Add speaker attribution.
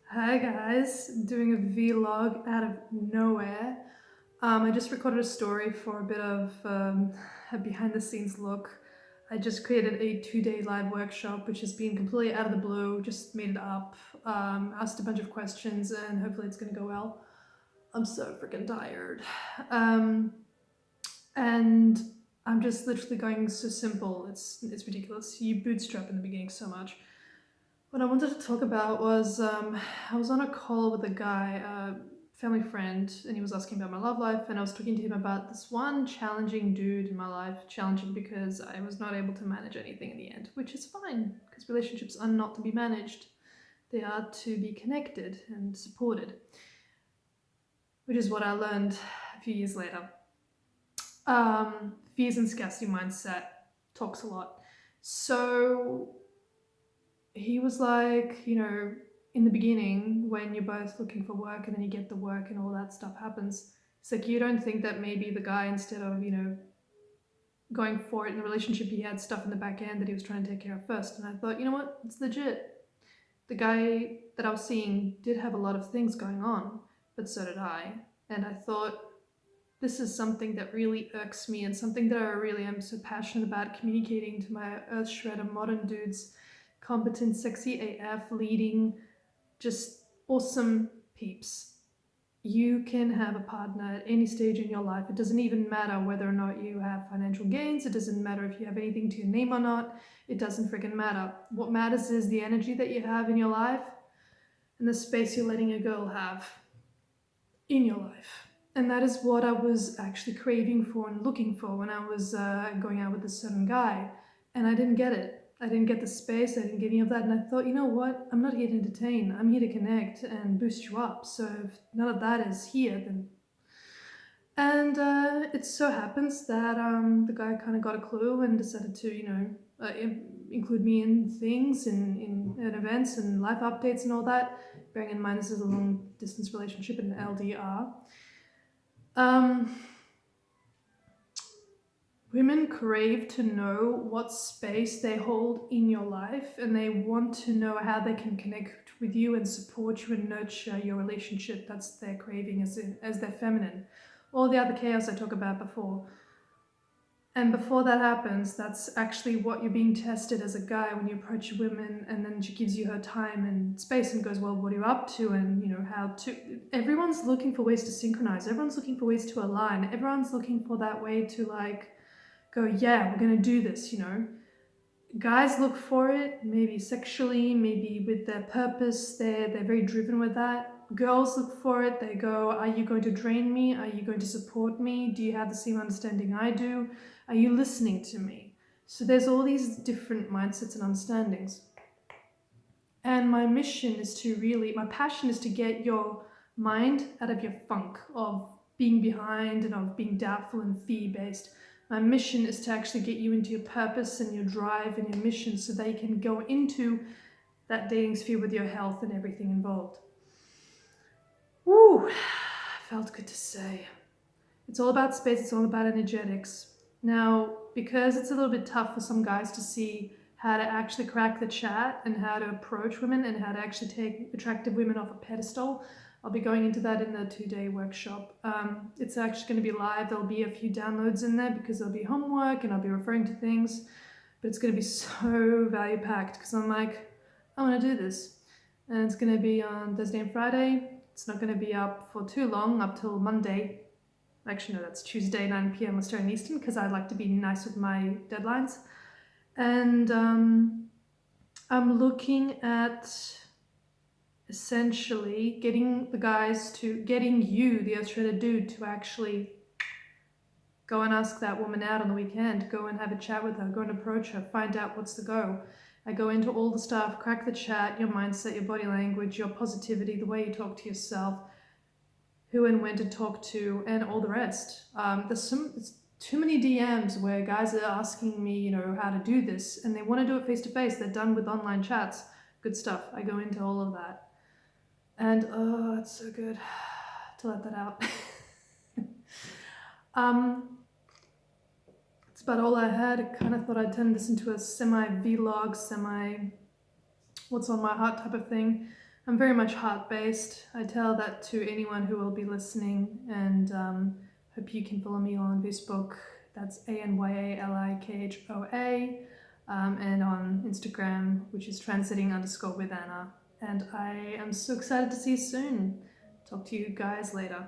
Speaker 1: Hi guys, doing a vlog out of nowhere. I just recorded a story for a bit of a behind the scenes look. I just created a 2-day live workshop which has been completely out of the blue, just made it up, asked a bunch of questions and hopefully it's gonna go well. I'm so freaking tired. Um, and I'm just literally going so simple, it's ridiculous. You bootstrap in the beginning so much. What I wanted to talk about was I was on a call with a guy, a family friend, and he was asking about my love life, and I was talking to him about this one challenging dude in my life. Challenging because I was not able to manage anything in the end, which is fine, because relationships are not to be managed. They are to be connected and supported, which is what I learned a few years later. Fears and scarcity mindset talks a lot. So he was like, in the beginning, when you're both looking for work and then you get the work and all that stuff happens, it's like you don't think that maybe the guy, instead of, going for it in the relationship, he had stuff in the back end that he was trying to take care of first. And I thought, you know what? It's legit. The guy that I was seeing did have a lot of things going on, but so did I. And I thought, this is something that really irks me and something that I really am so passionate about communicating to my earth shredder modern dudes, competent, sexy AF, leading, just awesome peeps. You can have a partner at any stage in your life. It doesn't even matter whether or not you have financial gains. It doesn't matter if you have anything to your name or not. It doesn't freaking matter. What matters is the energy that you have in your life and the space you're letting a girl have in your life. And that is what I was actually craving for and looking for when I was going out with this certain guy. And I didn't get it. I didn't get the space, I didn't get any of that. And I thought, you know what? I'm not here to entertain. I'm here to connect and boost you up. So if none of that is here, then. And it so happens that the guy kind of got a clue and decided to, include me in things, in events and life updates and all that. Bearing in mind this is a long distance relationship in LDR. Um, Women crave to know what space they hold in your life, and they want to know how they can connect with you and support you and nurture your relationship. That's their craving as their feminine. All the other chaos I talked about before. And before that happens, that's actually what you're being tested as a guy when you approach a woman, and then she gives you her time and space and goes, well, what are you up to? And how to. Everyone's looking for ways to synchronize. Everyone's looking for ways to align. Everyone's looking for that way to go, yeah, we're gonna do this. Guys look for it, maybe sexually, maybe with their purpose. They're very driven with that. Girls look for it. They go, are you going to drain me? Are you going to support me? Do you have the same understanding I do? Are you listening to me? So there's all these different mindsets and understandings. And my passion is to get your mind out of your funk of being behind and of being doubtful and fear-based. My mission is to actually get you into your purpose and your drive and your mission so that you can go into that dating sphere with your health and everything involved. Woo! Felt good to say. It's all about space, it's all about energetics. Now, because it's a little bit tough for some guys to see how to actually crack the chat and how to approach women and how to actually take attractive women off a pedestal, I'll be going into that in the 2-day workshop. It's actually going to be live. There'll be a few downloads in there because there'll be homework and I'll be referring to things, but it's going to be so value packed because I'm like, I want to do this. And it's going to be on Thursday and Friday. It's not going to be up for too long, up till Monday. Actually, no, that's Tuesday, 9 p.m. Australian Eastern, because I like to be nice with my deadlines. And I'm looking at essentially getting you, the Australian dude, to actually go and ask that woman out on the weekend, go and have a chat with her, go and approach her, find out what's the go. I go into all the stuff, crack the chat, your mindset, your body language, your positivity, the way you talk to yourself, who and when to talk to, and all the rest. There's too many DMs where guys are asking me, how to do this, and they want to do it face to face. They're done with online chats. Good stuff. I go into all of that, and oh, it's so good to let that out. That's about all I had. I kind of thought I'd turn this into a semi-vlog, semi what's on my heart type of thing. I'm very much heart based. I tell that to anyone who will be listening, and hope you can follow me on Facebook. That's ANYALIKHOA, and on Instagram, which is transiting_with Anna. And I am so excited to see you soon. Talk to you guys later.